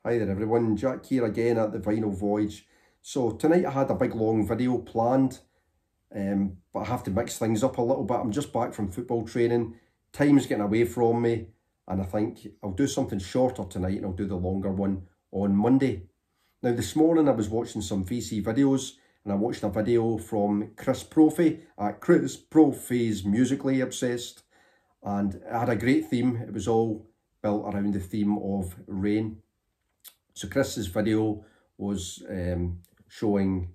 Hi there everyone, Jack here again at the Vinyl Voyage. So tonight I had a big long video planned, but I have to mix things up a little bit. I'm just back from football training, time's getting away from me, and I think I'll do something shorter tonight and I'll do the longer one on Monday. Now this morning I was watching some VC videos and I watched a video from Chris Prophy at Chris Prophy's Musically Obsessed, and it had a great theme. It was all built around the theme of rain. So Chris's video was showing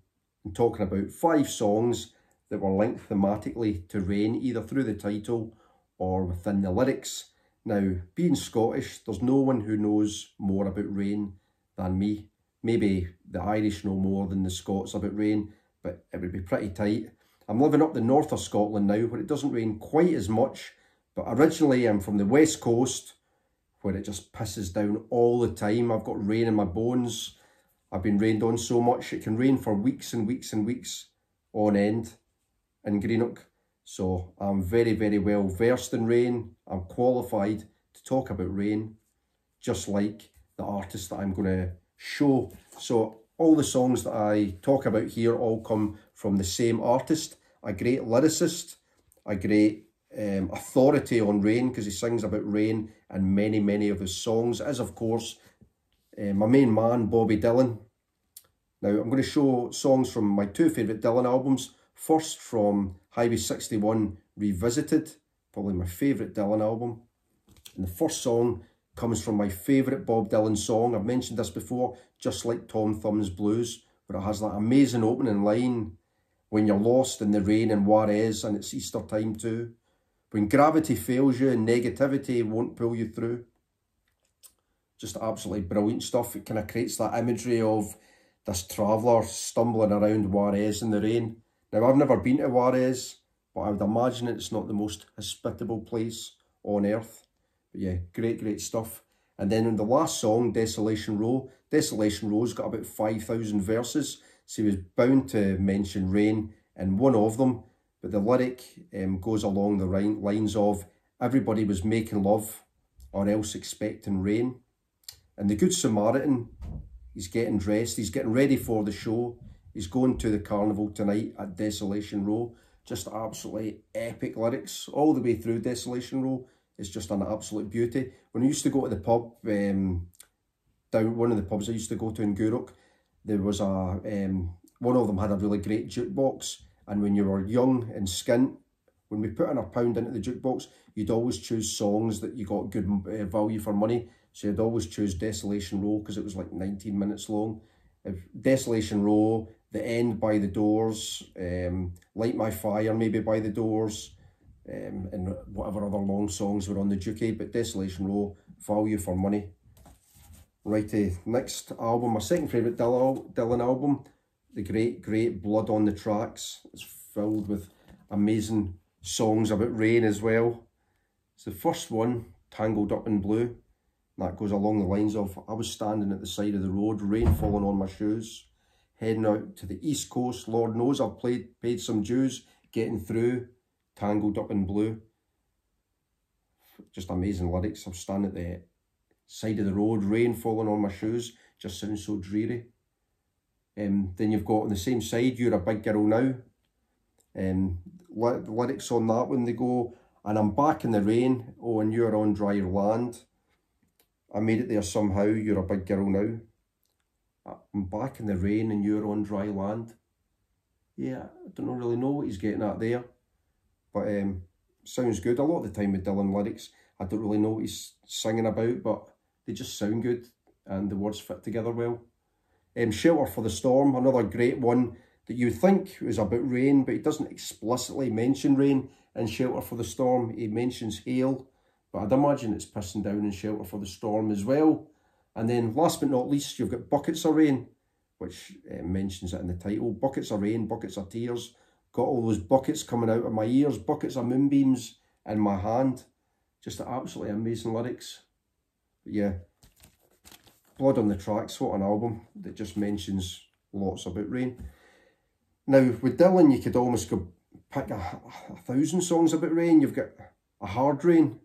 and talking about 5 songs that were linked thematically to rain, either through the title or within the lyrics. Now, being Scottish, there's no one who knows more about rain than me. Maybe the Irish know more than the Scots about rain, but it would be pretty tight. I'm living up the north of Scotland now, where it doesn't rain quite as much, but originally I'm from the west coast, where it just pisses down all the time. I've got rain in my bones. I've been rained on so much, it can rain for weeks and weeks and weeks on end in Greenock. So I'm very, very well versed in rain. I'm qualified to talk about rain, just like the artist that I'm going to show. So all the songs that I talk about here all come from the same artist, a great lyricist, a great authority on rain, because he sings about rain in many, many of his songs, as of course my main man, Bobby Dylan. Now I'm going to show songs from my 2 favourite Dylan albums. First from Highway 61 Revisited, probably my favourite Dylan album. And the first song comes from my favourite Bob Dylan song. I've mentioned this before, Just Like Tom Thumb's Blues, where it has that amazing opening line, when you're lost in the rain in Juarez and it's Easter time too. When gravity fails you and negativity won't pull you through. Just absolutely brilliant stuff. It kind of creates that imagery of this traveller stumbling around Juarez in the rain. Now, I've never been to Juarez, but I would imagine it's not the most hospitable place on earth. But yeah, great, great stuff. And then in the last song, Desolation Row. Desolation Row's got about 5,000 verses, so he was bound to mention rain in one of them. But the lyric goes along the lines of, everybody was making love or else expecting rain. And the Good Samaritan, he's getting dressed, he's getting ready for the show. He's going to the carnival tonight at Desolation Row. Just absolutely epic lyrics all the way through Desolation Row. It's just an absolute beauty. When I used to go to the pub, down one of the pubs I used to go to in Gourock, there was a, one of them had a really great jukebox. And when you were young and skint, when we put in £1 into the jukebox, you'd always choose songs that you got good value for money. So you'd always choose Desolation Row, because it was like 19 minutes long. Desolation Row, The End by the Doors, Light My Fire maybe by the Doors, and whatever other long songs were on the Dookie. But Desolation Row, value for money. Righty, next album, my second favourite Dylan album, the great Blood on the Tracks. It's filled with amazing songs about rain as well. It's the first one, Tangled Up in Blue. That goes along the lines of, I was standing at the side of the road, rain falling on my shoes, heading out to the East Coast. Lord knows I've paid some dues, getting through, tangled up in blue. Just amazing lyrics. I'm standing at the side of the road, rain falling on my shoes. Just sounds so dreary. Then you've got on the same side, You're a Big Girl Now. The lyrics on that one, they go, and I'm back in the rain, oh, and you're on drier land. I made it there somehow, you're a big girl now. I'm back in the rain and you're on dry land. Yeah, I don't really know what he's getting at there. But sounds good. A lot of the time with Dylan lyrics, I don't really know what he's singing about, but they just sound good and the words fit together well. Shelter for the Storm, another great one that you would think was about rain, but he doesn't explicitly mention rain in Shelter for the Storm. He mentions hail. But I'd imagine it's pissing down in Shelter for the Storm as well. And then last but not least, you've got Buckets of Rain, which mentions it in the title. Buckets of rain, buckets of tears. Got all those buckets coming out of my ears, buckets of moonbeams in my hand. Just absolutely amazing lyrics. But yeah, Blood on the Tracks, what an album that just mentions lots about rain. Now, with Dylan, you could almost go pick 1,000 songs about rain. You've got A Hard Rain.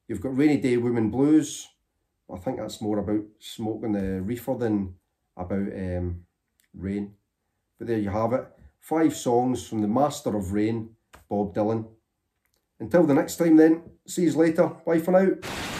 You've got Rainy Day Women Blues, I think that's more about smoking the reefer than about rain. But there you have it. 5 songs from the Master of Rain, Bob Dylan. Until the next time then, see you later. Bye for now.